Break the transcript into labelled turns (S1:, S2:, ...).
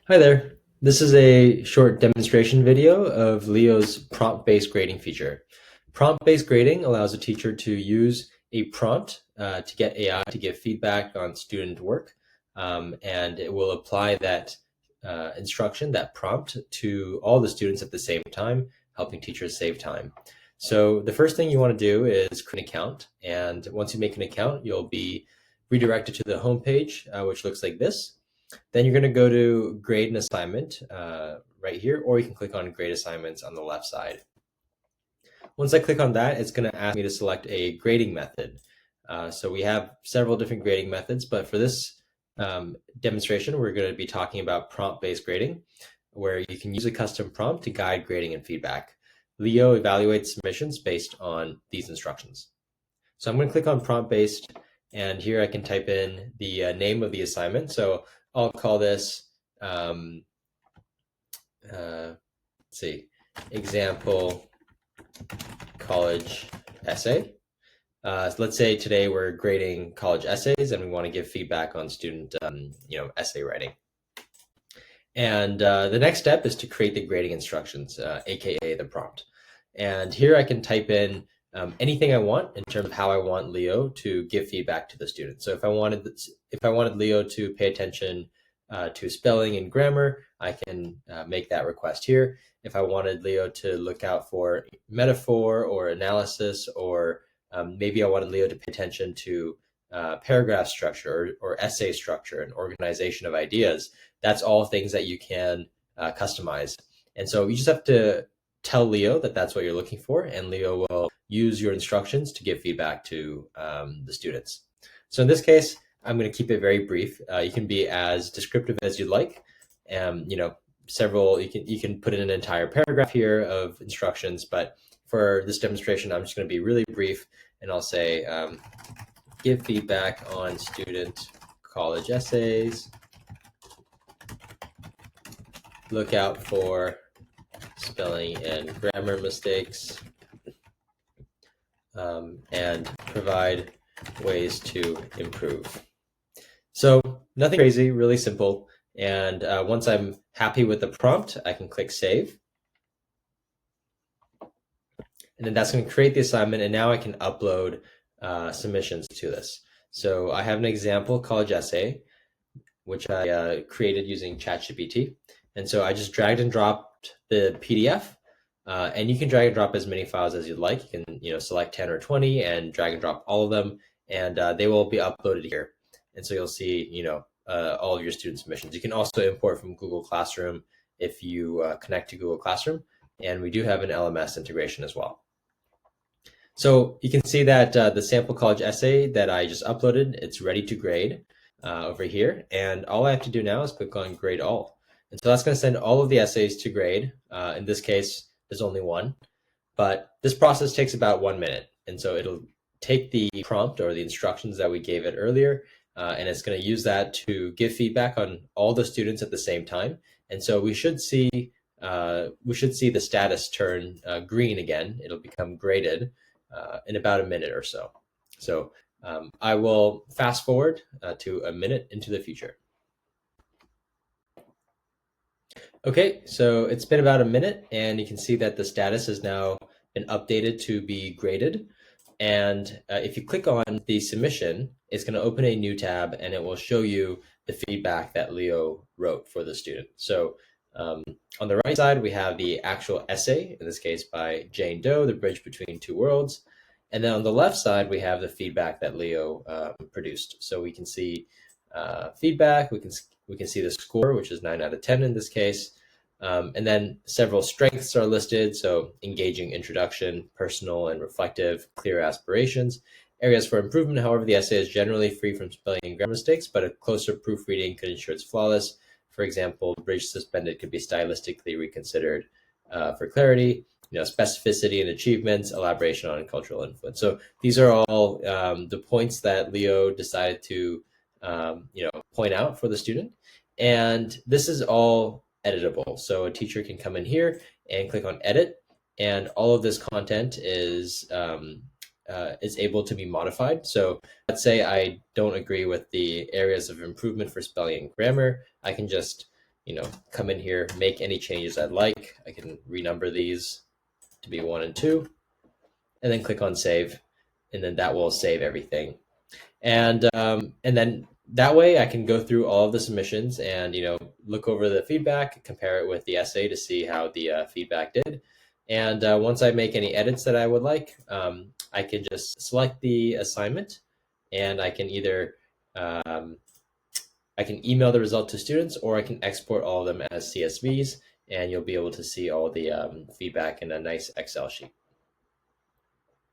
S1: Hi there. This is a short demonstration video of Leo's prompt-based grading feature. Prompt-based grading allows a teacher to use a prompt to get AI to give feedback on student work, and it will apply that instruction, that prompt, to all the students at the same time, helping teachers save time. So the first thing you want to do is create an account, and once you make an account, you'll be redirected to the home page, which looks like this. Then you're going to go to grade an assignment right here, or you can click on grade assignments on the left side. Once I click on that, it's going to ask me to select a grading method. So we have several different grading methods, but for this demonstration, we're going to be talking about prompt-based grading, where you can use a custom prompt to guide grading and feedback. Leo evaluates submissions based on these instructions. So I'm going to click on prompt-based, and here I can type in the name of the assignment. So I'll call this, let's see, example college essay. So let's say today we're grading college essays and we want to give feedback on student, essay writing. And the next step is to create the grading instructions, aka the prompt. And here I can type in anything I want in terms of how I want Leo to give feedback to the student. So if I wanted Leo to pay attention to spelling and grammar, I can make that request here. If I wanted Leo to look out for metaphor or analysis, or maybe I wanted Leo to pay attention to paragraph structure or essay structure and organization of ideas, that's all things that you can customize. And so you just have to tell Leo that that's what you're looking for, and Leo will use your instructions to give feedback to the students. So in this case, I'm going to keep it very brief. You can be as descriptive as you'd like. You can put in an entire paragraph here of instructions, but for this demonstration, I'm just going to be really brief, and I'll say, give feedback on student college essays. Look out for spelling and grammar mistakes, and provide ways to improve. So nothing crazy, really simple. And once I'm happy with the prompt, I can click save. And then that's going to create the assignment. And now I can upload submissions to this. So I have an example college essay, which I created using ChatGPT. And so I just dragged and dropped the PDF. And you can drag and drop as many files as you'd like. You can, select 10 or 20 and drag and drop all of them, and they will be uploaded here. And so you'll see, all of your student submissions. You can also import from Google Classroom if you connect to Google Classroom, and we do have an LMS integration as well. So you can see that the sample college essay that I just uploaded, it's ready to grade over here. And all I have to do now is click on grade all. And so that's going to send all of the essays to grade. In this case, there's only one, but this process takes about 1 minute. And so it'll take the prompt or the instructions that we gave it earlier, and it's going to use that to give feedback on all the students at the same time. And so we should see the status turn green again. It'll become graded in about a minute or so. So I will fast forward to a minute into the future. Okay, so it's been about a minute, and you can see that the status has now been updated to be graded. And if you click on the submission, it's going to open a new tab, and it will show you the feedback that Leo wrote for the student. So on the right side, we have the actual essay, in this case by Jane Doe, The Bridge Between Two Worlds. And then on the left side, we have the feedback that Leo produced. So we can see feedback, we can see the score, which is 9 out of 10 in this case. And then several strengths are listed. So engaging introduction, personal and reflective, clear aspirations. Areas for improvement, however, the essay is generally free from spelling and grammar mistakes, but a closer proofreading could ensure it's flawless. For example, bridge suspended could be stylistically reconsidered for clarity. Specificity and achievements, elaboration on cultural influence. So these are all the points that Leo decided to point out for the student. And this is all editable. So a teacher can come in here and click on edit, and all of this content is able to be modified. So let's say I don't agree with the areas of improvement for spelling and grammar. I can just come in here, make any changes I'd like. I can renumber these to be 1 and 2, and then click on save, and then that will save everything. And then that way I can go through all of the submissions and look over the feedback, compare it with the essay to see how the feedback did. And once I make any edits that I would like, I can just select the assignment, and I can either I can email the result to students, or I can export all of them as CSVs, and you'll be able to see all the feedback in a nice Excel sheet.